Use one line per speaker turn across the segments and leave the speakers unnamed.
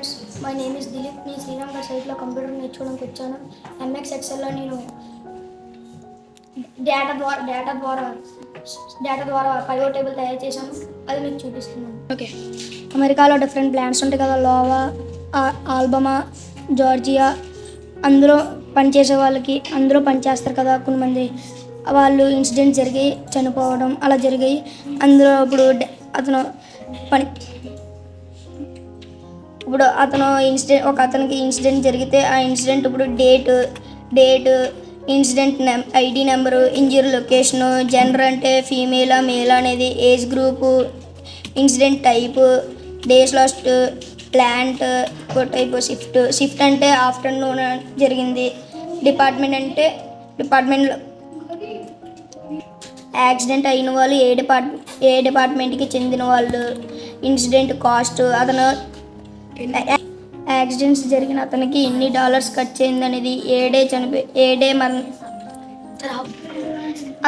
Friends, my name is Dilip. నేను శ్రీరామ్ సైట్లో computer నేర్చుకోవడానికి వచ్చాను. ఎంఎక్స్ ఎక్సెల్లో నేను డేటా ద్వారా పైవట్ టేబుల్ తయారు చేశాను. అది మీకు చూపిస్తున్నాను. ఓకే, అమెరికాలో డిఫరెంట్ ప్లాంట్స్ ఉంటాయి కదా, లోవా, ఆల్బమా, జార్జియా. అందులో పనిచేసే వాళ్ళకి అందులో పనిచేస్తారు కదా కొంతమంది, వాళ్ళు ఇన్సిడెంట్ జరిగి చనిపోవడం అలా జరిగాయి. అందులో ఇప్పుడు అతనికి ఇన్సిడెంట్ జరిగితే ఆ ఇన్సిడెంట్ ఇప్పుడు date incident ID number, injury location, gender అంటే ఫీమేలా మేలా అనేది, age group, incident type, days last, plant type, shift అంటే ఆఫ్టర్నూన్ జరిగింది, డిపార్ట్మెంట్ అంటే డిపార్ట్మెంట్లో యాక్సిడెంట్ అయిన వాళ్ళు ఏ డిపార్ట్మెంట్కి చెందిన వాళ్ళు, ఇన్సిడెంట్ కాస్ట్, అతను యాక్సిడెంట్స్ జరిగిన అతనికి ఎన్ని డాలర్స్ ఖర్చు అయింది అనేది,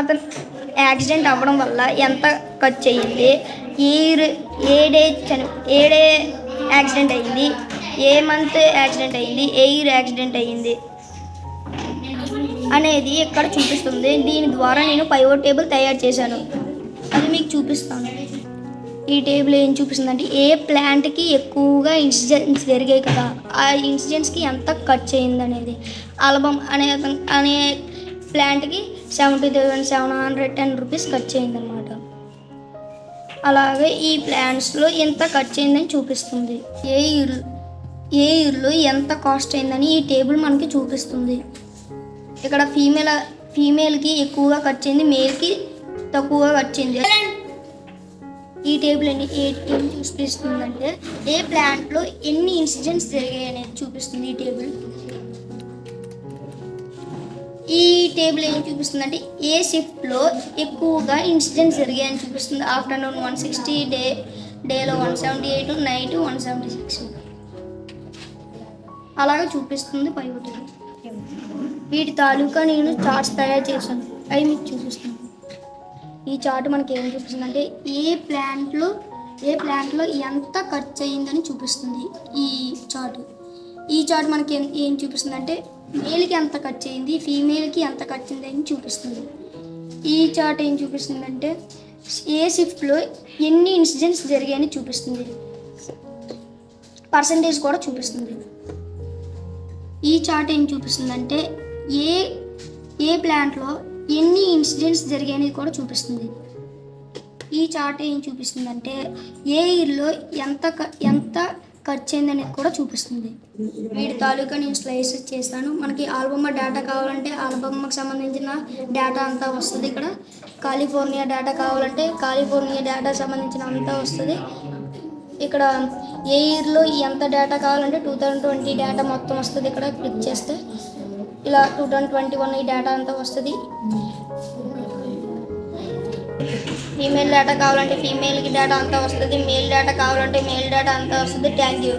అతను యాక్సిడెంట్ అవ్వడం వల్ల ఎంత ఖర్చు అయ్యింది, ఏ డే యాక్సిడెంట్ అయ్యింది, ఏ మంత్ యాక్సిడెంట్ అయ్యింది, ఏ ఇయర్ యాక్సిడెంట్ అయ్యింది అనేది ఇక్కడ చూపిస్తుంది. దీని ద్వారా నేను పైవట్ టేబుల్ తయారు చేశాను. అది మీకు చూపిస్తాను. ఈ టేబుల్ ఏం చూపిస్తుందంటే ఏ ప్లాంట్కి ఎక్కువగా ఇన్సిడెంట్స్ జరిగాయి కదా, ఆ ఇన్సిడెంట్స్కి ఎంత ఖర్చు అయింది అనేది. ఆల్బమ్ అనే ప్లాంట్కి 70,710 రూపీస్ ఖర్చు అయిందన్నమాట. అలాగే ఈ ప్లాంట్స్లో ఎంత ఖర్చు అయిందని చూపిస్తుంది. ఏ ఇయర్లో ఎంత కాస్ట్ అయిందని ఈ టేబుల్ మనకి చూపిస్తుంది. ఇక్కడ ఫీమేల్కి ఎక్కువగా ఖర్చు అయింది, మేల్కి తక్కువగా ఖర్చు అయింది. ఈ టేబుల్ ఏం చూపిస్తుందంటే ఏ ప్లాంట్లో ఎన్ని ఇన్సిడెంట్స్ జరిగాయి అనేది చూపిస్తుంది. ఈ టేబుల్ ఏం చూపిస్తుందంటే ఏ షిఫ్ట్లో ఎక్కువగా ఇన్సిడెంట్స్ జరిగాయని చూపిస్తుంది. ఆఫ్టర్నూన్ 160, డేలో 178, నైట్ 176 అలాగే చూపిస్తుంది పైవట్ టేబుల్. వీటి తాలూకా నేను చార్ట్స్ తయారు చేశాను, అవి మీకు చూపిస్తాను. ఈ చార్ట్ మనకి ఏం చూపిస్తుందంటే ఏ ప్లాంట్లో ఎంత ఖర్చు అయ్యిందని చూపిస్తుంది. ఈ చార్ట్ మనకి ఏం చూపిస్తుందంటే మేల్కి ఎంత ఖర్చు అయింది, ఫీమేల్కి ఎంత ఖర్చు అయింది అని చూపిస్తుంది. ఈ చార్ట్ ఏం చూపిస్తుందంటే ఏ షిఫ్ట్లో ఎన్ని ఇన్సిడెంట్స్ జరిగాయని చూపిస్తుంది, పర్సంటేజ్ కూడా చూపిస్తుంది. ఈ చార్ట్ ఏం చూపిస్తుందంటే ఏ ప్లాంట్లో ఎన్ని ఇన్సిడెంట్స్ జరిగాయని కూడా చూపిస్తుంది. ఈ చార్ట్ ఏం చూపిస్తుందంటే ఏ ఇయర్లో ఎంత ఖర్చు అయిందనేది కూడా చూపిస్తుంది. వీటి తాలూకా నేను స్లైసెస్ చేస్తాను. మనకి ఆల్బమ్ డేటా కావాలంటే ఆల్బమ్కి సంబంధించిన డేటా అంతా వస్తుంది. ఇక్కడ కాలిఫోర్నియా డేటా కావాలంటే కాలిఫోర్నియా డేటా సంబంధించిన అంతా వస్తుంది. ఇక్కడ ఏ ఇయర్లో ఎంత డేటా కావాలంటే 2020 డేటా మొత్తం వస్తుంది. ఇక్కడ క్లిక్ చేస్తే ఇలా 2021 ఈ డేటా అంతా వస్తుంది. ఫీమేల్ డేటా కావాలంటే ఫీమేల్కి డేటా అంతా వస్తుంది. మేల్ డేటా కావాలంటే మేల్ డేటా అంతా వస్తుంది. Thank you.